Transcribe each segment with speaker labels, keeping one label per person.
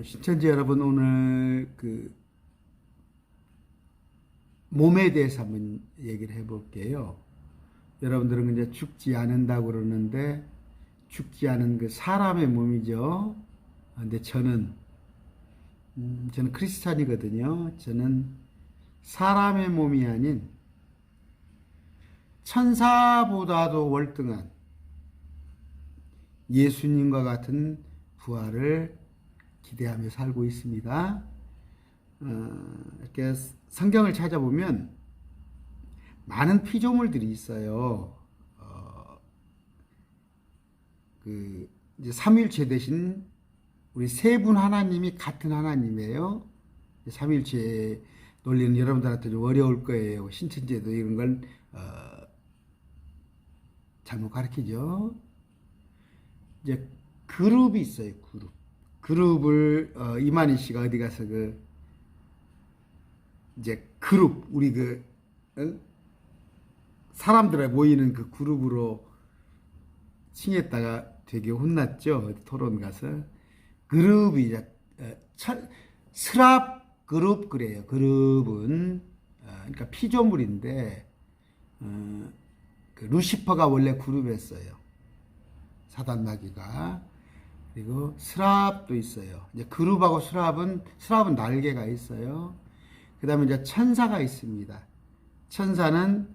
Speaker 1: 신천지 여러분, 오늘 몸에 대해서 한번 얘기를 해볼게요. 여러분들은 이제 죽지 않는다고 그러는데, 죽지 않은 그 사람의 몸이죠. 근데 저는 크리스찬이거든요. 저는 사람의 몸이 아닌 천사보다도 월등한 예수님과 같은 부활을 기대하며 살고 있습니다. 이렇게 성경을 찾아보면 많은 피조물들이 있어요. 이제 삼위일체 대신 우리 세 분 하나님이 같은 하나님이에요. 삼위일체 논리는 여러분들한테 좀 어려울 거예요. 신천지에도 이런 걸 잘못 가르치죠. 이제 그룹이 있어요. 그룹을 이만희 씨가 어디 가서 이제 그룹 우리 사람들에 모이는 그 그룹으로 칭했다가 되게 혼났죠. 토론 가서 그룹이 이제 스랍 그룹 그래요. 그룹은 그러니까 피조물인데 루시퍼가 원래 그룹이었어요. 사단 마귀가. 그리고 스랍도 있어요. 이제 그룹하고 스랍은 날개가 있어요. 그 다음에 이제 천사가 있습니다. 천사는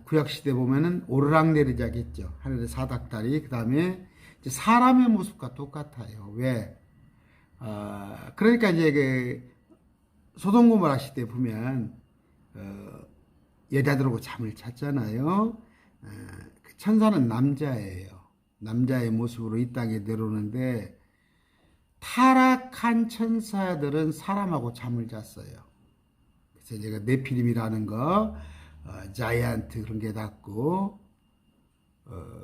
Speaker 1: 구약시대 보면은 오르락내리자겠죠. 하늘의 사닥다리. 그 다음에 사람의 모습과 똑같아요. 왜? 그러니까 이제 소돔고모라 시대 보면 여자들하고 잠을 잤잖아요. 천사는 남자예요. 남자의 모습으로 이 땅에 내려오는데 타락한 천사들은 사람하고 잠을 잤어요. 그래서 제가 네피림이라는 거, 자이언트 그런 게 닿고,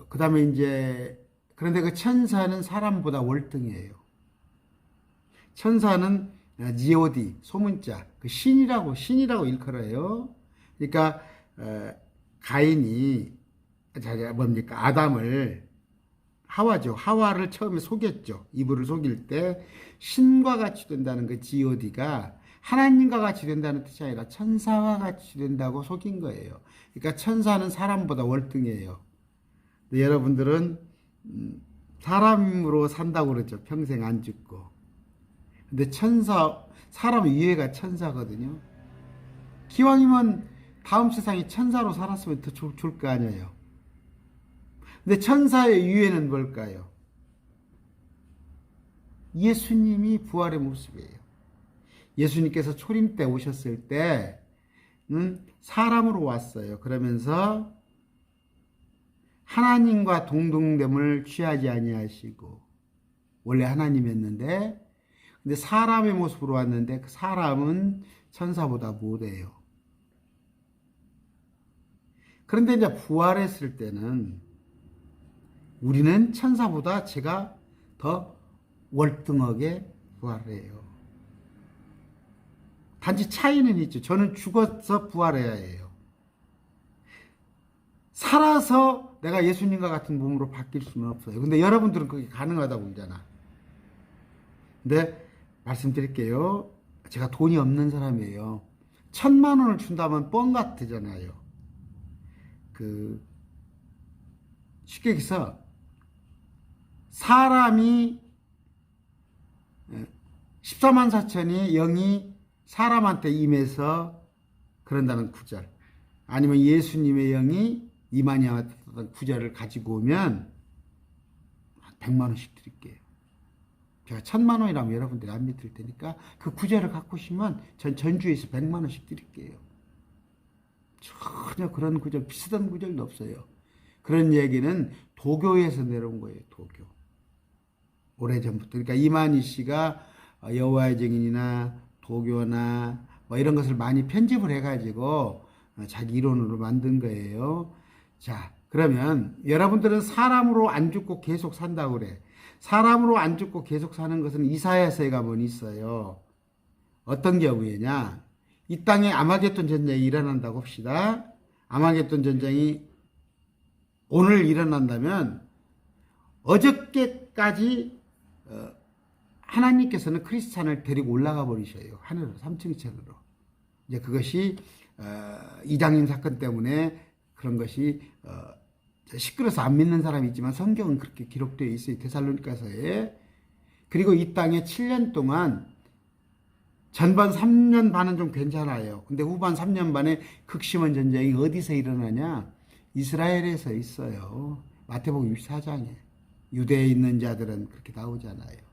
Speaker 1: 그 다음에 이제 그런데 그 천사는 사람보다 월등해요. 천사는 G.O.D 소문자, 신이라고 일컬어요. 그러니까 가인이 뭡니까? 아담을 하와를 처음에 속였죠. 이브를 속일 때 신과 같이 된다는 그 G.O.D가 하나님과 같이 된다는 뜻이 아니라 천사와 같이 된다고 속인 거예요. 그러니까 천사는 사람보다 월등해요. 근데 여러분들은 사람으로 산다고 그러죠. 평생 안 죽고. 근데 사람 위에가 천사거든요. 기왕이면 다음 세상에 천사로 살았으면 더 좋을 거 아니에요. 근데 천사의 위에는 뭘까요? 예수님이 부활의 모습이에요. 예수님께서 초림 때 오셨을 때 사람으로 왔어요. 그러면서 하나님과 동등됨을 취하지 아니하시고 원래 하나님이었는데 근데 사람의 모습으로 왔는데 그 사람은 천사보다 못해요. 그런데 이제 부활했을 때는 우리는 천사보다 제가 더 월등하게 부활해요. 단지 차이는 있죠. 저는 죽어서 부활해야 해요. 살아서 내가 예수님과 같은 몸으로 바뀔 수는 없어요. 근데 여러분들은 그게 가능하다고 그러잖아. 근데 말씀드릴게요. 제가 돈이 없는 사람이에요. 1,000만 원을 준다면 뻥 같잖아요. 쉽게 얘기해서 사람이 14만 4천이 영이 사람한테 임해서 그런다는 구절, 아니면 예수님의 영이 이만희한테 구절을 가지고 오면 100만 원씩 드릴게요. 제가 1,000만 원이라면 여러분들이 안 믿을 테니까 그 구절을 갖고 오시면 전 전주에서 100만 원씩 드릴게요. 전혀 그런 구절, 비슷한 구절도 없어요. 그런 얘기는 도교에서 내려온 거예요. 도교. 오래전부터. 그러니까 이만희 씨가 여호와의 증인이나 도교나 뭐 이런 것을 많이 편집을 해가지고 자기 이론으로 만든 거예요. 자, 그러면 여러분들은 사람으로 안 죽고 계속 산다고 그래. 사람으로 안 죽고 계속 사는 것은 이사야서에 가면 있어요. 어떤 경우에냐? 이 땅에 아마겟돈 전쟁이 일어난다고 합시다. 아마겟돈 전쟁이 오늘 일어난다면 어저께까지 하나님께서는 크리스찬을 데리고 올라가 버리셔요. 하늘로, 3층 천으로. 이제 그것이 이장님 사건 때문에 그런 것이 시끄러서 안 믿는 사람이 있지만 성경은 그렇게 기록되어 있어요. 데살로니가서에. 그리고 이 땅에 7년 동안 전반 3년 반은 좀 괜찮아요. 근데 후반 3년 반에 극심한 전쟁이 어디서 일어나냐? 이스라엘에서 있어요. 마태복음 64장에. 유대에 있는 자들은 그렇게 나오잖아요.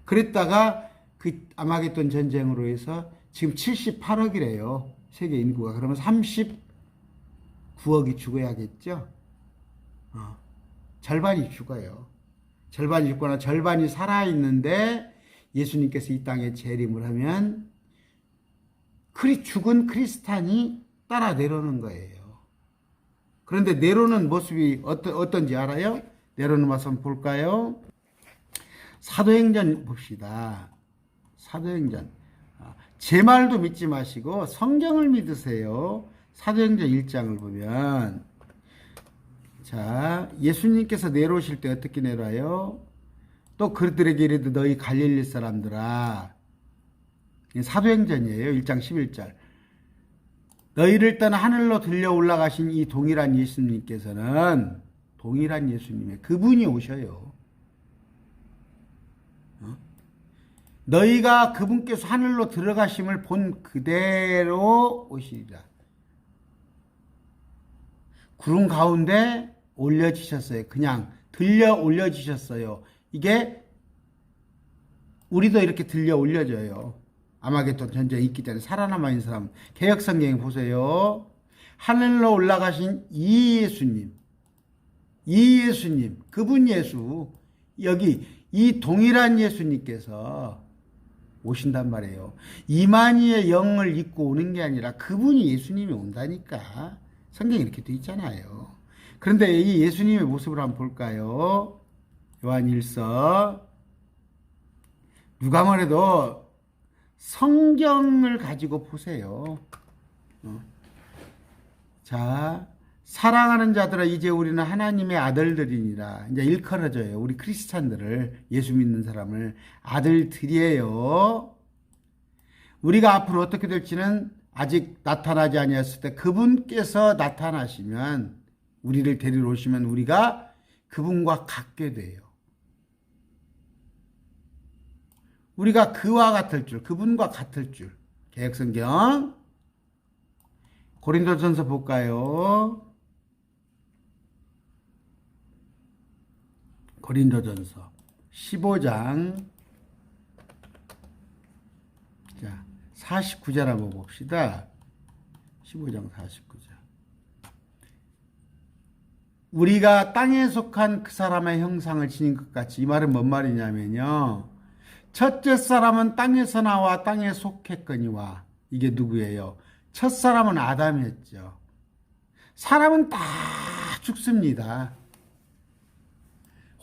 Speaker 1: 그랬다가 그 아마겟돈 전쟁으로 해서 지금 78억이래요. 세계 인구가. 그러면 39억이 죽어야겠죠? 절반이 죽어요. 절반이 죽거나 절반이 살아있는데 예수님께서 이 땅에 재림을 하면 죽은 크리스찬이 따라 내려오는 거예요. 그런데 내려오는 모습이 어떤지 알아요? 내려오는 모습 한번 볼까요? 사도행전 봅시다. 사도행전. 제 말도 믿지 마시고 성경을 믿으세요. 사도행전 1장을 보면, 자, 예수님께서 내려오실 때 어떻게 내려와요? 또 그들에게 이르되 너희 갈릴리 사람들아. 사도행전이에요. 1장 11절. 너희를 떠나 하늘로 들려 올라가신 이 동일한 예수님께서는, 동일한 예수님의 그분이 오셔요. 너희가 그분께서 하늘로 들어가심을 본 그대로 오시리라. 구름 가운데 올려지셨어요. 그냥 들려 올려지셨어요. 이게 우리도 이렇게 들려 올려져요. 아마겟돈 전쟁이 있기 때문에 살아남아 있는 사람. 개역성경에 보세요. 하늘로 올라가신 이 예수님, 그분 예수, 여기 이 동일한 예수님께서 오신단 말이에요. 이만희의 영을 입고 오는 게 아니라 그분이 예수님이 온다니까. 성경에 이렇게 돼 있잖아요. 그런데 이 예수님의 모습을 한번 볼까요? 요한일서. 누가 뭐래도 성경을 가지고 보세요. 자, 사랑하는 자들아 이제 우리는 하나님의 아들들이니라. 이제 일컬어져요. 우리 크리스찬들을, 예수 믿는 사람을 아들들이에요. 우리가 앞으로 어떻게 될지는 아직 나타나지 아니었을 때 그분께서 나타나시면, 우리를 데리러 오시면 우리가 그분과 같게 돼요. 우리가 그와 같을 줄, 그분과 같을 줄. 개역성경 고린도전서 볼까요? 고린도전서 15장, 자, 49절 한번 봅시다. 15장 49절. 우리가 땅에 속한 그 사람의 형상을 지닌 것 같이. 이 말은 뭔 말이냐면요, 첫째 사람은 땅에서 나와 땅에 속했거니와. 이게 누구예요? 첫 사람은 아담이었죠. 사람은 다 죽습니다.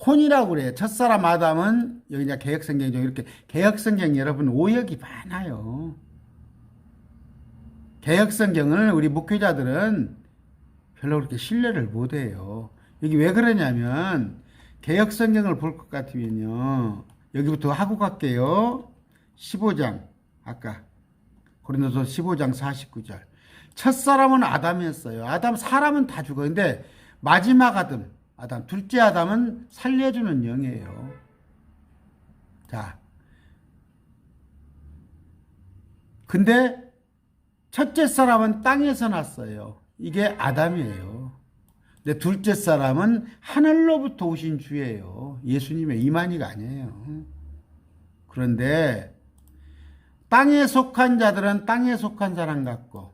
Speaker 1: 혼이라고 그래요. 첫사람 아담은, 여기 이제 개역성경 중 이렇게, 개역성경 여러분 오역이 많아요. 개역성경을 우리 목회자들은 별로 그렇게 신뢰를 못해요. 여기 왜 그러냐면, 개역성경을 볼 것 같으면요, 여기부터 하고 갈게요. 15장, 아까 고린도서 15장 49절. 첫사람은 아담이었어요. 아담, 사람은 다 죽어요. 근데 마지막 아담, 둘째 아담은 살려주는 영이에요. 자, 근데 첫째 사람은 땅에서 났어요. 이게 아담이에요. 근데 둘째 사람은 하늘로부터 오신 주예요. 예수님의 이만희가 아니에요. 그런데 땅에 속한 자들은 땅에 속한 사람 같고,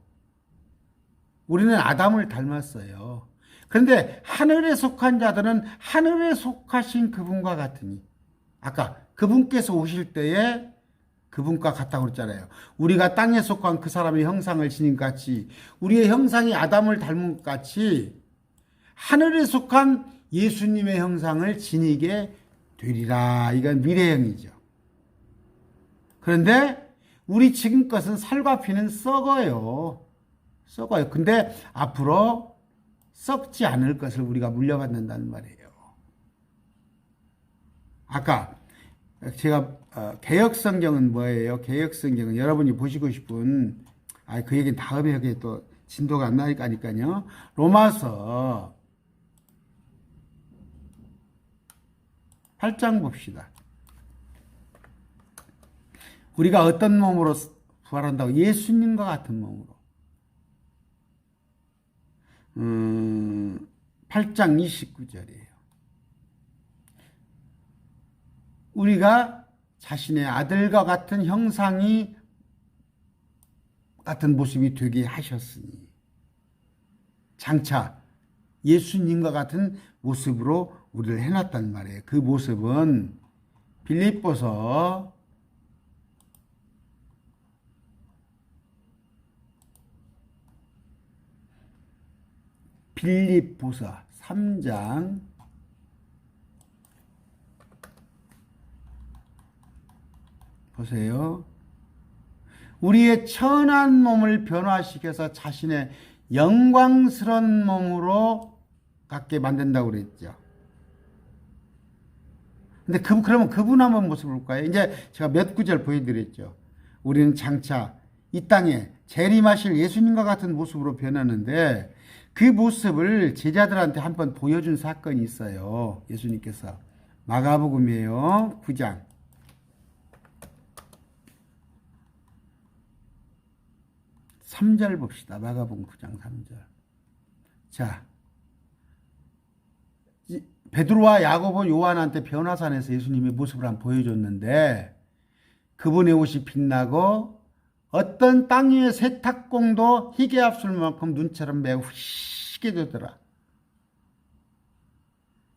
Speaker 1: 우리는 아담을 닮았어요. 그런데 하늘에 속한 자들은 하늘에 속하신 그분과 같으니, 아까 그분께서 오실 때에 그분과 같다고 그랬잖아요. 우리가 땅에 속한 그 사람의 형상을 지닌 것 같이, 우리의 형상이 아담을 닮은 것 같이 하늘에 속한 예수님의 형상을 지니게 되리라. 이건 미래형이죠. 그런데 우리 지금 것은 살과 피는 썩어요. 근데 앞으로 썩지 않을 것을 우리가 물려받는다는 말이에요. 아까 제가 개역 성경은 뭐예요? 개역 성경은 여러분이 보시고 싶은 그 얘기는 다음에 하게 또 진도가 안 나니까요. 로마서 8장 봅시다. 우리가 어떤 몸으로 부활한다고? 예수님과 같은 몸으로. 8장 29절이에요. 우리가 자신의 아들과 같은 형상이 같은 모습이 되게 하셨으니 장차 예수님과 같은 모습으로 우리를 해놨단 말이에요. 그 모습은 빌립보서 3장 보세요. 우리의 천한 몸을 변화시켜서 자신의 영광스러운 몸으로 갖게 만든다고 그랬죠. 근데 그러면 그분 한번 모습을 볼까요? 이제 제가 몇 구절 보여드렸죠. 우리는 장차 이 땅에 재림하실 예수님과 같은 모습으로 변하는데 그 모습을 제자들한테 한번 보여준 사건이 있어요. 예수님께서. 마가복음이에요. 9장. 3절 봅시다. 마가복음 9장 3절. 자, 베드로와 야고보, 요한한테 변화산에서 예수님의 모습을 한번 보여줬는데 그분의 옷이 빛나고 어떤 땅 위의 세탁공도 희게 앞설 만큼 눈처럼 매우 희게 되더라.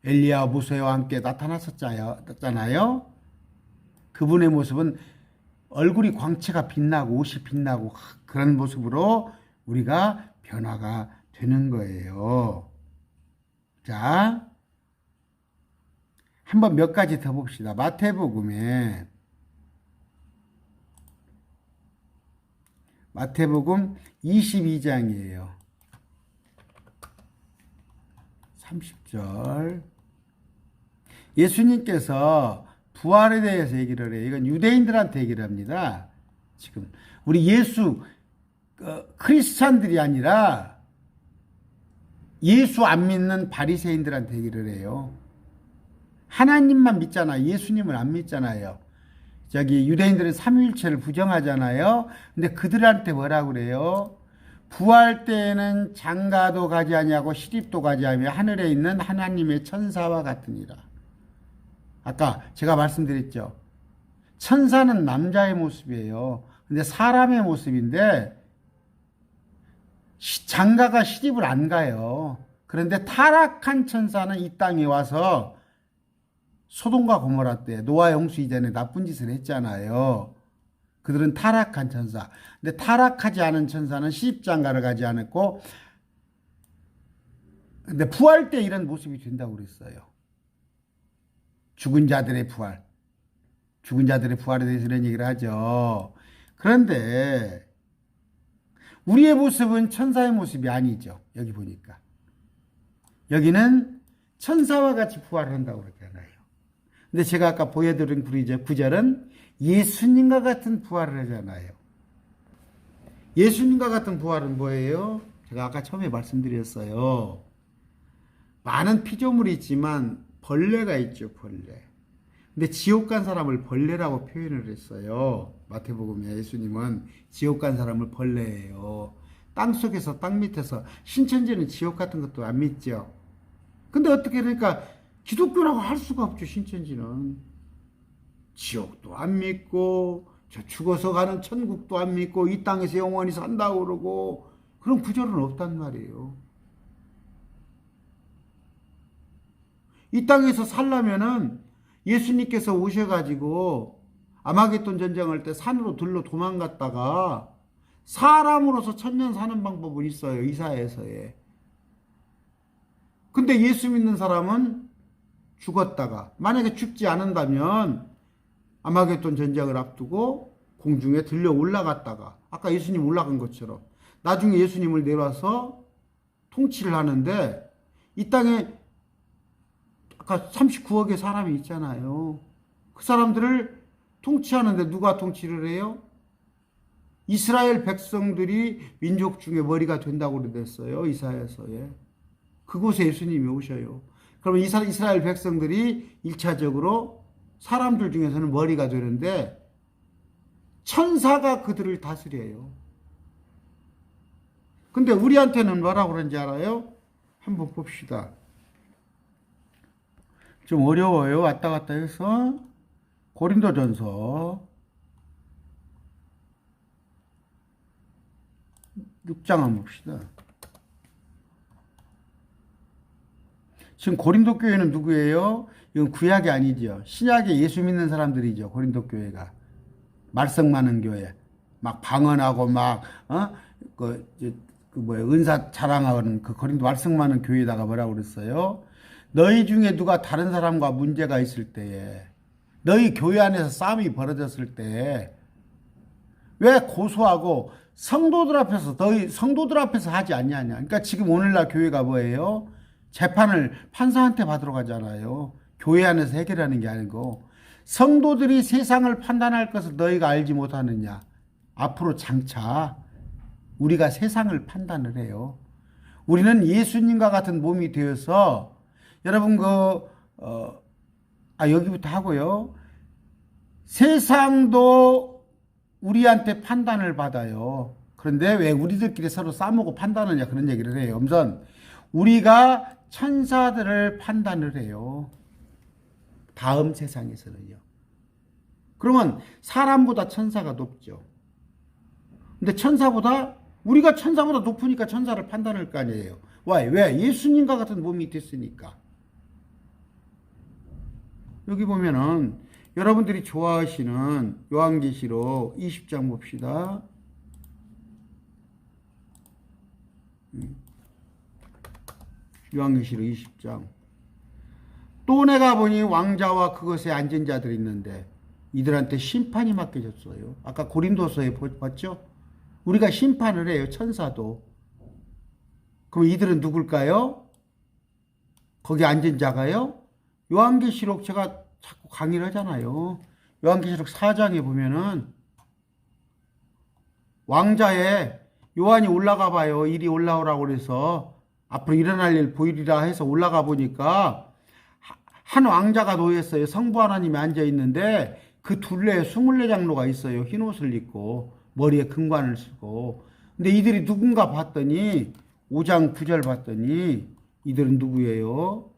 Speaker 1: 엘리야와 모세와 함께 나타났었잖아요. 그분의 모습은 얼굴이 광채가 빛나고 옷이 빛나고 그런 모습으로 우리가 변화가 되는 거예요. 자, 한번 몇 가지 더 봅시다. 마태복음 22장이에요. 30절. 예수님께서 부활에 대해서 얘기를 해요. 이건 유대인들한테 얘기를 합니다. 지금 우리 예수 크리스찬들이 아니라 예수 안 믿는 바리새인들한테 얘기를 해요. 하나님만 믿잖아요. 예수님을 안 믿잖아요. 저기 유대인들은 삼위일체를 부정하잖아요. 근데 그들한테 뭐라고 그래요? 부활 때에는 장가도 가지 아니하고 시집도 가지 아니하며 하늘에 있는 하나님의 천사와 같으니라. 아까 제가 말씀드렸죠. 천사는 남자의 모습이에요. 근데 사람의 모습인데 장가가 시집을 안 가요. 그런데 타락한 천사는 이 땅에 와서 소돔과 고모라 때 노아 홍수 이전에 나쁜 짓을 했잖아요. 그들은 타락한 천사. 근데 타락하지 않은 천사는 시집장가를 가지 않았고 근데 부활 때 이런 모습이 된다고 그랬어요. 죽은 자들의 부활. 죽은 자들의 부활에 대해서 이런 얘기를 하죠. 그런데 우리의 모습은 천사의 모습이 아니죠. 여기 보니까. 여기는 천사와 같이 부활을 한다고 그러잖아요. 근데 제가 아까 보여드린 구절은 예수님과 같은 부활을 하잖아요. 예수님과 같은 부활은 뭐예요? 제가 아까 처음에 말씀드렸어요. 많은 피조물이 있지만 벌레가 있죠, 벌레. 근데 지옥 간 사람을 벌레라고 표현을 했어요. 마태복음에 예수님은 지옥 간 사람을 벌레예요. 땅 속에서 땅 밑에서 신천지는 지옥 같은 것도 안 믿죠. 근데 어떻게 그러니까 기독교라고 할 수가 없죠. 신천지는 지옥도 안 믿고 저 죽어서 가는 천국도 안 믿고 이 땅에서 영원히 산다고 그러고 그런 구절은 없단 말이에요. 이 땅에서 살려면은 예수님께서 오셔가지고 아마겟돈 전쟁할 때 산으로 들러 도망갔다가 사람으로서 천년 사는 방법은 있어요. 이사야서에. 근데 예수 믿는 사람은 죽었다가 만약에 죽지 않는다면 아마겟돈 전쟁을 앞두고 공중에 들려 올라갔다가 아까 예수님 올라간 것처럼 나중에 예수님을 내려와서 통치를 하는데 이 땅에 아까 39억의 사람이 있잖아요. 그 사람들을 통치하는데 누가 통치를 해요? 이스라엘 백성들이 민족 중에 머리가 된다고 그랬어요. 이사야서에. 그곳에 예수님이 오셔요. 그러면 이스라엘 백성들이 1차적으로 사람들 중에서는 머리가 되는데 천사가 그들을 다스려요. 근데 우리한테는 뭐라고 그런지 알아요? 한번 봅시다. 좀 어려워요. 왔다 갔다 해서. 고린도전서 6장 한번 봅시다. 지금 고린도 교회는 누구예요? 이건 구약이 아니죠. 신약에 예수 믿는 사람들이죠. 고린도 교회가. 말썽 많은 교회. 막 방언하고 막, 은사 자랑하는 그 고린도 말썽 많은 교회에다가 뭐라고 그랬어요? 너희 중에 누가 다른 사람과 문제가 있을 때에, 너희 교회 안에서 싸움이 벌어졌을 때, 왜 고소하고 너희 성도들 앞에서 하지 않냐냐. 그러니까 지금 오늘날 교회가 뭐예요? 재판을 판사한테 받으러 가잖아요. 교회 안에서 해결하는 게 아니고. 성도들이 세상을 판단할 것을 너희가 알지 못하느냐. 앞으로 장차 우리가 세상을 판단을 해요. 우리는 예수님과 같은 몸이 되어서 여러분 여기부터 하고요. 세상도 우리한테 판단을 받아요. 그런데 왜 우리들끼리 서로 싸우고 판단하냐 그런 얘기를 해요. 우선 우리가 천사들을 판단을 해요. 다음 세상에서는요. 그러면 사람보다 천사가 높죠. 근데 우리가 천사보다 높으니까 천사를 판단할 거 아니에요. 왜? 예수님과 같은 몸이 됐으니까. 여기 보면은 여러분들이 좋아하시는 요한계시록 20장 봅시다. 요한계시록 20장. 또 내가 보니 왕자와 그것에 앉은 자들이 있는데 이들한테 심판이 맡겨졌어요. 아까 고린도서에 봤죠? 우리가 심판을 해요. 천사도. 그럼 이들은 누굴까요? 거기 앉은 자가요? 요한계시록 제가 자꾸 강의를 하잖아요. 요한계시록 4장에 보면은 왕자에 요한이 올라가 봐요. 이리 올라오라고 그래서 앞으로 일어날 일 보이리라 해서 올라가 보니까 한 왕자가 놓였어요. 성부 하나님이 앉아 있는데 그 둘레에 24장로가 있어요. 흰 옷을 입고 머리에 금관을 쓰고. 근데 이들이 누군가 봤더니 5장 9절 봤더니 이들은 누구예요?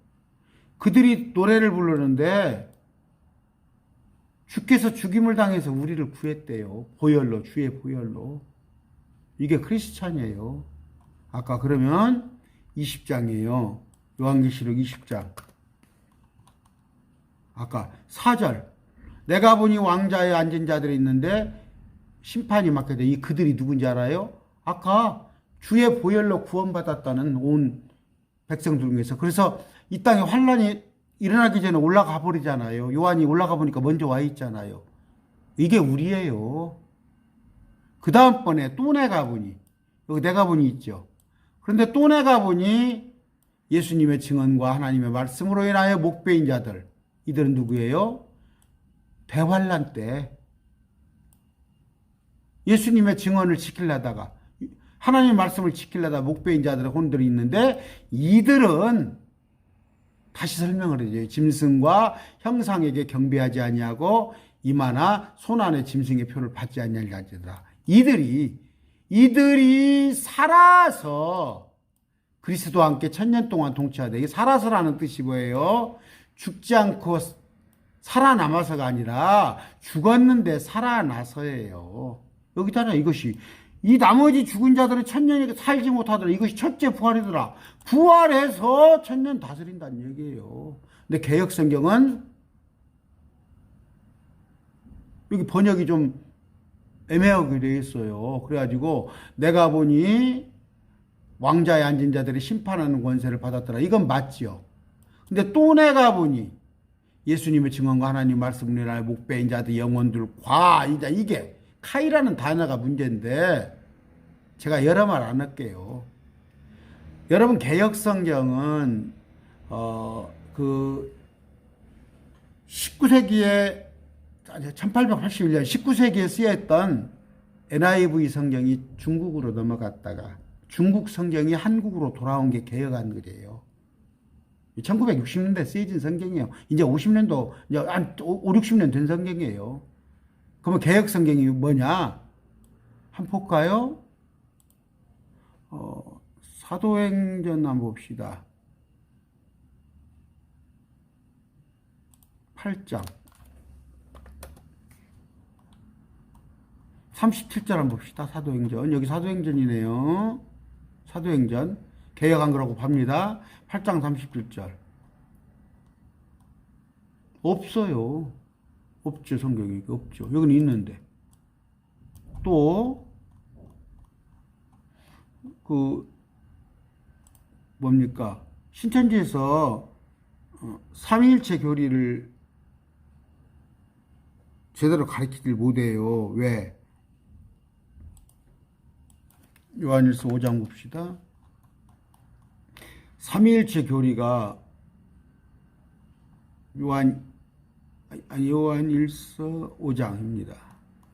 Speaker 1: 그들이 노래를 부르는데 주께서 죽임을 당해서 우리를 구했대요. 보혈로, 주의 보혈로. 이게 크리스찬이에요. 아까 그러면 20장이에요. 요한계시록 20장. 아까 4절. 내가 보니 왕자에 앉은 자들이 있는데 심판이 맡겨져. 이 그들이 누군지 알아요? 아까 주의 보혈로 구원받았다는 온 백성들 중에서. 그래서 이 땅에 환란이 일어나기 전에 올라가 버리잖아요. 요한이 올라가 보니까 먼저 와 있잖아요. 이게 우리예요. 그 다음번에 또 내가 보니, 여기 내가 보니 있죠. 그런데 또 내가 보니 예수님의 증언과 하나님의 말씀으로 인하여 목배인 자들. 이들은 누구예요? 대환란 때 예수님의 증언을 지키려다가 하나님의 말씀을 지키려다가 목배인 자들의 혼들이 있는데 이들은 다시 설명을 해줘요. 짐승과 형상에게 경배하지 아니하고 이마나 손안에 짐승의 표를 받지 아니할 자들이라. 이들이 살아서 그리스도와 함께 1000년 동안 동치하되, 이게 살아서라는 뜻이 뭐예요? 죽지 않고 살아남아서가 아니라 죽었는데 살아나서예요. 여기잖아. 이것이 이 나머지 죽은 자들은 1000년이 살지 못하더라. 이것이 첫째 부활이더라. 부활해서 1000년 다스린다는 얘기예요. 근데 개역성경은 여기 번역이 좀 애매하게 되어 있어요. 그래가지고 내가 보니 왕자에 앉은 자들이 심판하는 권세를 받았더라. 이건 맞지요. 근데 또 내가 보니 예수님의 증언과 하나님 말씀을 인하여 목배인 자들 영혼들 과이자, 이게 카이라는 단어가 문제인데 제가 여러 말 안 할게요. 여러분 개역성경은 19세기에 1881년 19세기에 쓰였던 NIV 성경이 중국으로 넘어갔다가 중국 성경이 한국으로 돌아온 게 개혁한글이에요. 1960년대 쓰여진 성경이에요. 이제 50년도, 이제 한 5, 60년 된 성경이에요. 그러면 개혁 성경이 뭐냐? 한번 볼까요? 사도행전 한번 봅시다. 8장. 37절 한번 봅시다. 사도행전. 여기 사도행전이네요. 사도행전. 개혁한 거라고 봅니다. 8장 37절. 없어요. 없죠. 성경이. 없죠. 여기는 있는데. 또, 뭡니까? 신천지에서 삼위일체 교리를 제대로 가르치질 못해요. 왜? 요한일서 5장 봅시다. 삼위일체 교리가 요한일서 5장입니다.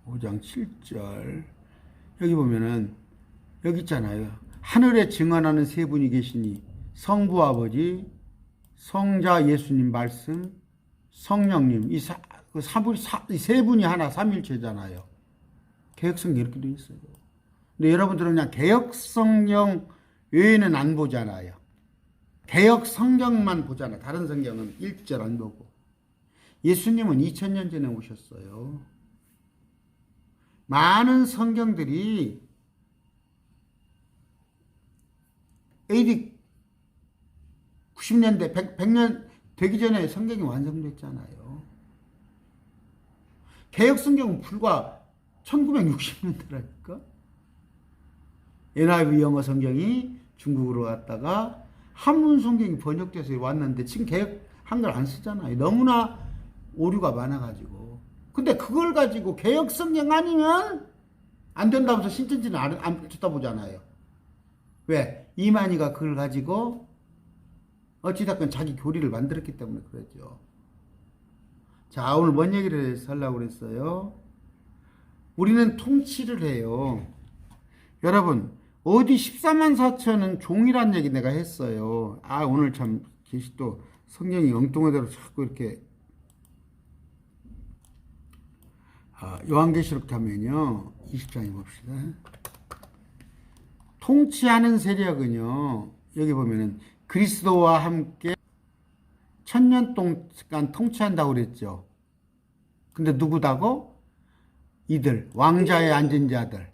Speaker 1: 5장 7절. 여기 보면은 여기 있잖아요. 하늘에 증언하는 세 분이 계시니 성부 아버지, 성자 예수님 말씀, 성령님. 이 세 분이 하나 삼일체잖아요. 개혁성경 이렇게 돼 있어요. 근데 여러분들은 그냥 개혁성경 외에는 안 보잖아요. 개혁성경만 보잖아요. 다른 성경은 1절 안 보고. 예수님은 2000년 전에 오셨어요. 많은 성경들이 AD 90년대, 100년 되기 전에 성경이 완성됐잖아요. 개혁성경은 불과 1960년대라니까. NIV 영어 성경이 중국으로 갔다가 한문 성경이 번역돼서 왔는데 지금 개혁 한글 안 쓰잖아요. 너무나 오류가 많아가지고. 근데 그걸 가지고 개혁 성경 아니면 안 된다면서 신천지는 안 쳐다보잖아요. 왜? 이만희가 그걸 가지고 어찌됐건 자기 교리를 만들었기 때문에 그러죠. 자, 오늘 뭔 얘기를 하려고 그랬어요? 우리는 통치를 해요. 여러분, 어디 14만 4천은 종이란 얘기 내가 했어요. 오늘 참 또 성경이 엉뚱하대로 자꾸 이렇게 요한계시록 가면요. 20장에 봅시다. 통치하는 세력은요. 여기 보면은 그리스도와 함께 1000년 동안 통치한다고 그랬죠. 근데 누구다고? 이들, 왕자에 앉은 자들.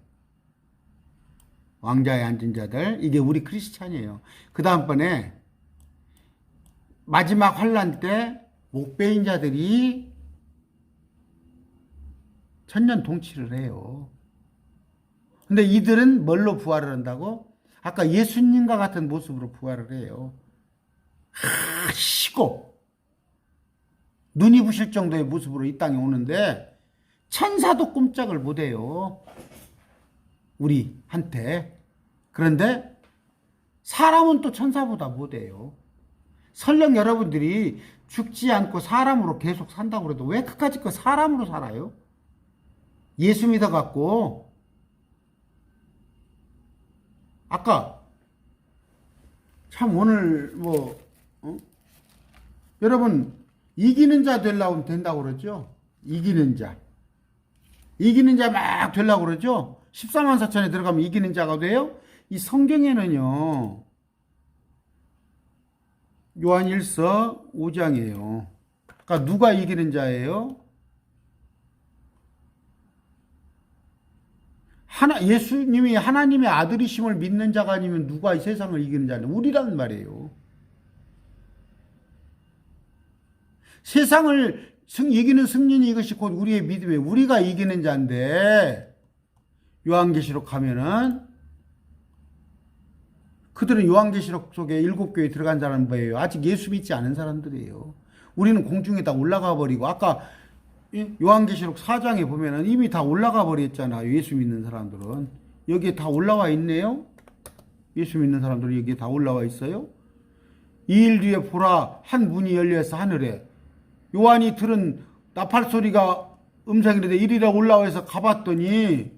Speaker 1: 왕자에 앉은 자들. 이게 우리 크리스찬이에요. 그 다음번에 마지막 환란 때 목배인 자들이 1000년 통치를 해요. 근데 이들은 뭘로 부활을 한다고? 아까 예수님과 같은 모습으로 부활을 해요. 쉬고 눈이 부실 정도의 모습으로 이 땅에 오는데 천사도 꼼짝을 못해요. 우리한테. 그런데 사람은 또 천사보다 못해요. 설령 여러분들이 죽지 않고 사람으로 계속 산다고 해도 왜 그까짓 거 사람으로 살아요? 예수 믿어갖고 아까 참 오늘 여러분 이기는 자 되려고 된다고 그러죠? 이기는 자 막 되려고 그러죠? 14만 4천에 들어가면 이기는 자가 돼요? 이 성경에는요 요한일서 5장이에요. 그러니까 누가 이기는 자예요? 예수님이 하나님의 아들이심을 믿는 자가 아니면 누가 이 세상을 이기는 자냐? 우리란 말이에요. 세상을 이기는 승리는 이것이 곧 우리의 믿음이에요. 우리가 이기는 자인데 요한계시록 가면은 그들은 요한계시록 속에 7교회에 들어간 사람은 뭐예요? 아직 예수 믿지 않은 사람들이에요. 우리는 공중에 다 올라가 버리고 아까 요한계시록 4장에 보면은 이미 다 올라가 버렸잖아요. 예수 믿는 사람들은. 여기에 다 올라와 있네요. 예수 믿는 사람들은 여기에 다 올라와 있어요. 2일 뒤에 보라 한 문이 열려서 하늘에 요한이 들은 나팔 소리가 음성이라도 1이라 올라와서 가봤더니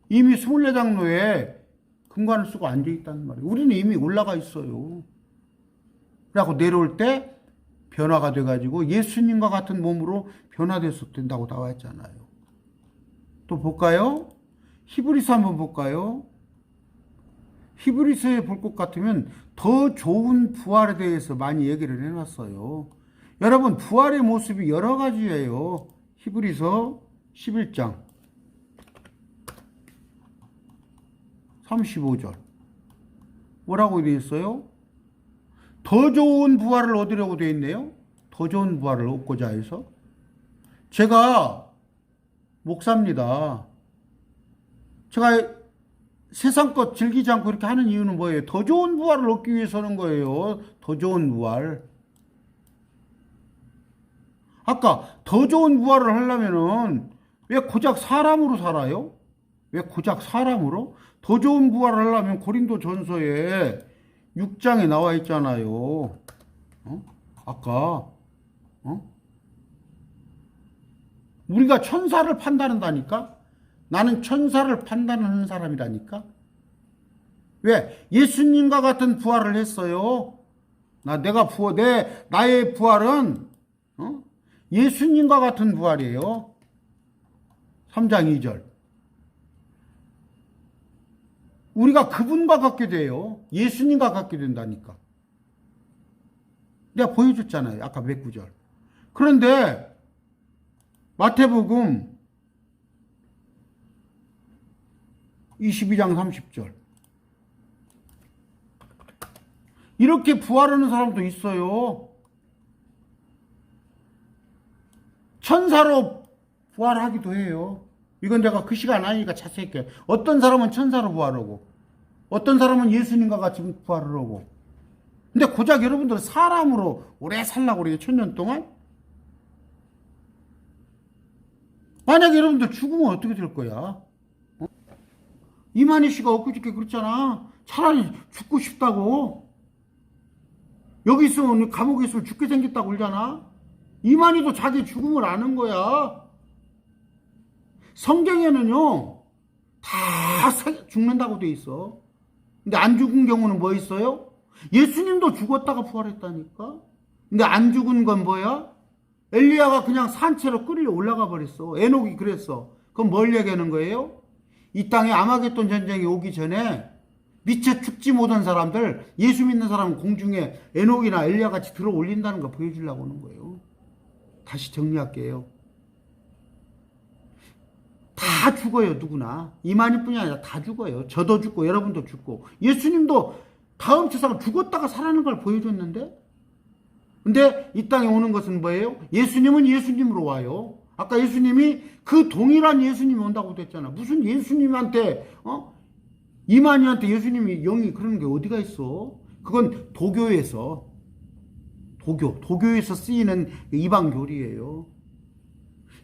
Speaker 1: 이미 24장로에 금관을 쓰고 앉아있다는 말이에요. 우리는 이미 올라가 있어요. 그래갖고 내려올 때 변화가 돼가지고 예수님과 같은 몸으로 변화돼서 된다고 나와 있잖아요. 또 볼까요? 히브리서 한번 볼까요? 히브리서에 볼 것 같으면 더 좋은 부활에 대해서 많이 얘기를 해놨어요. 여러분, 부활의 모습이 여러 가지예요. 히브리서 11장 35절 뭐라고 되어 있어요? 더 좋은 부활을 얻으려고 되어 있네요. 더 좋은 부활을 얻고자 해서. 제가 목사입니다. 제가 세상 것 즐기지 않고 이렇게 하는 이유는 뭐예요? 더 좋은 부활을 얻기 위해서는 거예요. 더 좋은 부활. 아까 더 좋은 부활을 하려면은 왜 고작 사람으로 살아요? 왜 고작 사람으로? 더 좋은 부활을 하려면 고린도 전서에 6장에 나와 있잖아요. 아까 우리가 천사를 판단한다니까? 나는 천사를 판단하는 사람이라니까? 왜? 예수님과 같은 부활을 했어요. 나의 부활은 예수님과 같은 부활이에요. 3장 2절. 우리가 그분과 같게 돼요. 예수님과 같게 된다니까. 내가 보여줬잖아요. 아까 몇 구절. 그런데 마태복음 22장 30절. 이렇게 부활하는 사람도 있어요. 천사로 부활하기도 해요. 이건 내가 그 시간 아니니까 자세히 할게요. 어떤 사람은 천사로 부활하고 어떤 사람은 예수님과 같이 부활을 하고. 근데 고작 여러분들은 사람으로 오래 살라고 그래요. 1000년 동안? 만약에 여러분들 죽으면 어떻게 될 거야? 이만희 씨가 엊그저께 그랬잖아. 차라리 죽고 싶다고. 여기 있으면 감옥에 있으면 죽게 생겼다고 그러잖아. 이만희도 자기 죽음을 아는 거야. 성경에는요 다 죽는다고 돼 있어. 근데 안 죽은 경우는 뭐 있어요? 예수님도 죽었다가 부활했다니까. 근데 안 죽은 건 뭐야? 엘리야가 그냥 산채로 끌려 올라가 버렸어. 에녹이 그랬어. 그럼 뭘 얘기하는 거예요? 이 땅에 아마겟돈 전쟁이 오기 전에 미처 죽지 못한 사람들, 예수 믿는 사람은 공중에 에녹이나 엘리야 같이 들어 올린다는 거 보여주려고 하는 거예요. 다시 정리할게요. 다 죽어요. 누구나. 이만희뿐이 아니라 다 죽어요. 저도 죽고 여러분도 죽고. 예수님도 다음 세상 죽었다가 살아나는 걸 보여줬는데, 근데 이 땅에 오는 것은 뭐예요? 예수님은 예수님으로 와요. 아까 예수님이 그 동일한 예수님이 온다고 했잖아. 무슨 예수님한테 이만희한테 예수님이 영이 그러는 게 어디가 있어? 그건 도교에서 쓰이는 이방 교리예요.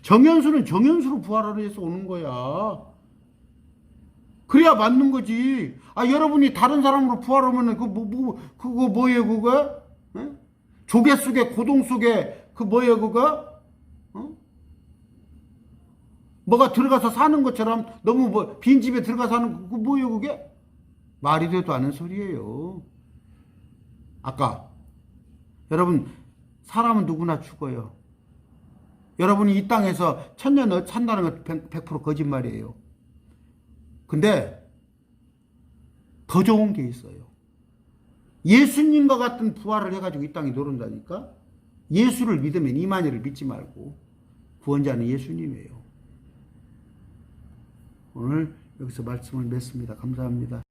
Speaker 1: 정현수는 정현수로 부활을 해서 오는 거야. 그래야 맞는 거지. 여러분이 다른 사람으로 부활하면은 그거 뭐예요, 그거? 조개 속에, 고동 속에, 뭐예요, 그거? 뭐가 들어가서 사는 것처럼 너무 빈집에 들어가서 사는 거, 뭐예요, 그게? 말이 되도 않은 소리예요. 아까, 여러분, 사람은 누구나 죽어요. 여러분이 이 땅에서 1000년 산다는 건 100% 거짓말이에요. 근데 더 좋은 게 있어요. 예수님과 같은 부활을 해가지고 이 땅에 노른다니까. 예수를 믿으면 이만희를 믿지 말고 구원자는 예수님이에요. 오늘 여기서 말씀을 맺습니다. 감사합니다.